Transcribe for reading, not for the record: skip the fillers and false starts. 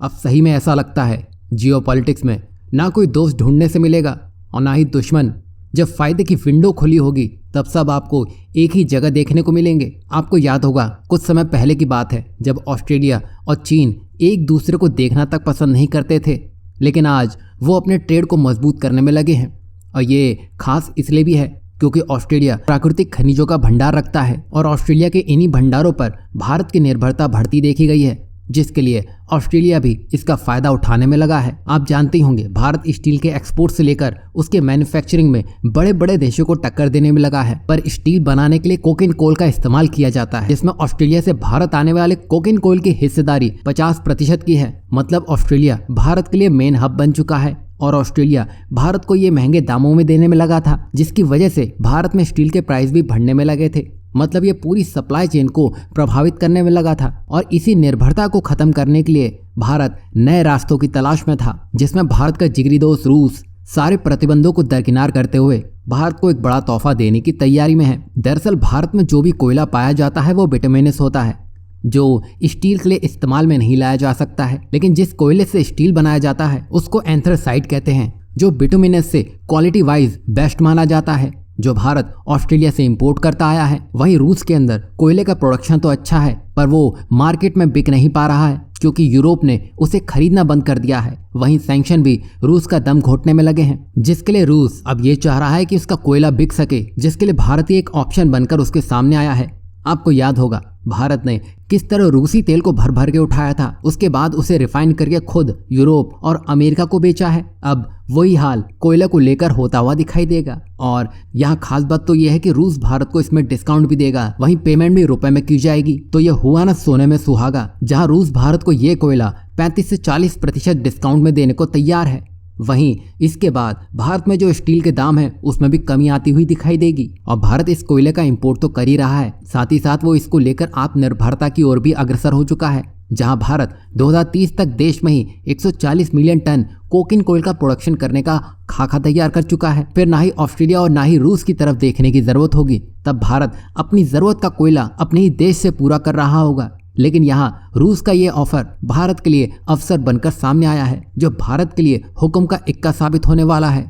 अब सही में ऐसा लगता है जियोपॉलिटिक्स में ना कोई दोस्त ढूंढने से मिलेगा और ना ही दुश्मन। जब फायदे की विंडो खुली होगी तब सब आपको एक ही जगह देखने को मिलेंगे। आपको याद होगा कुछ समय पहले की बात है जब ऑस्ट्रेलिया और चीन एक दूसरे को देखना तक पसंद नहीं करते थे, लेकिन आज वो अपने ट्रेड को मजबूत करने में लगे हैं। और ये खास इसलिए भी है क्योंकि ऑस्ट्रेलिया प्राकृतिक खनिजों का भंडार रखता है और ऑस्ट्रेलिया के इन्हीं भंडारों पर भारत की निर्भरता बढ़ती देखी गई है, जिसके लिए ऑस्ट्रेलिया भी इसका फायदा उठाने में लगा है। आप जानते ही होंगे भारत स्टील के एक्सपोर्ट से लेकर उसके मैन्युफैक्चरिंग में बड़े बड़े देशों को टक्कर देने में लगा है। पर स्टील बनाने के लिए कोकिन कोल का इस्तेमाल किया जाता है, जिसमें ऑस्ट्रेलिया से भारत आने वाले कोकिन कोल की हिस्सेदारी 50% की है। मतलब ऑस्ट्रेलिया भारत के लिए मेन हब बन चुका है और ऑस्ट्रेलिया भारत को ये महंगे दामों में देने में लगा था, जिसकी वजह से भारत में स्टील के प्राइस भी बढ़ने में लगे थे। मतलब ये पूरी सप्लाई चेन को प्रभावित करने में लगा था और इसी निर्भरता को खत्म करने के लिए भारत नए रास्तों की तलाश में था, जिसमें भारत का जिगरी दोस्त रूस सारे प्रतिबंधों को दरकिनार करते हुए भारत को एक बड़ा तोहफा देने की तैयारी में है। दरअसल भारत में जो भी कोयला पाया जाता है वो बिटुमिनस होता है, जो स्टील के लिए इस्तेमाल में नहीं लाया जा सकता है। लेकिन जिस कोयले से स्टील बनाया जाता है उसको एंथ्रासाइट कहते हैं, जो बिटुमिनस से क्वालिटी वाइज बेस्ट माना जाता है, जो भारत ऑस्ट्रेलिया से इंपोर्ट करता आया है। वहीं रूस के अंदर कोयले का प्रोडक्शन तो अच्छा है पर वो मार्केट में बिक नहीं पा रहा है क्योंकि यूरोप ने उसे खरीदना बंद कर दिया है। वहीं सैंक्शन भी रूस का दम घोटने में लगे हैं, जिसके लिए रूस अब ये चाह रहा है कि उसका कोयला बिक सके, जिसके लिए भारत एक ऑप्शन बनकर उसके सामने आया है। आपको याद होगा भारत ने किस तरह रूसी तेल को भर भर के उठाया था, उसके बाद उसे रिफाइन करके खुद यूरोप और अमेरिका को बेचा है। अब वही हाल कोयला को लेकर होता हुआ दिखाई देगा। और यहाँ खास बात तो यह है कि रूस भारत को इसमें डिस्काउंट भी देगा, वहीं पेमेंट भी रुपए में की जाएगी। तो यह हुआ ना सोने में सुहागा, जहाँ रूस भारत को ये कोयला 35 से 40% डिस्काउंट में देने को तैयार है। वहीं इसके बाद भारत में जो स्टील के दाम है उसमें भी कमी आती हुई दिखाई देगी और भारत इस कोयले का इंपोर्ट तो कर ही रहा है, साथ ही साथ वो इसको लेकर आत्मनिर्भरता की ओर भी अग्रसर हो चुका है, जहां भारत 2030 तक देश में ही 140 मिलियन टन कोकिन कोयल का प्रोडक्शन करने का खाका तैयार कर चुका है। फिर ना ही ऑस्ट्रेलिया और ना ही रूस की तरफ देखने की जरूरत होगी, तब भारत अपनी जरूरत का कोयला अपने ही देश से पूरा कर रहा होगा। लेकिन यहाँ रूस का ये ऑफर भारत के लिए अवसर बनकर सामने आया है, जो भारत के लिए हुक्म का इक्का साबित होने वाला है।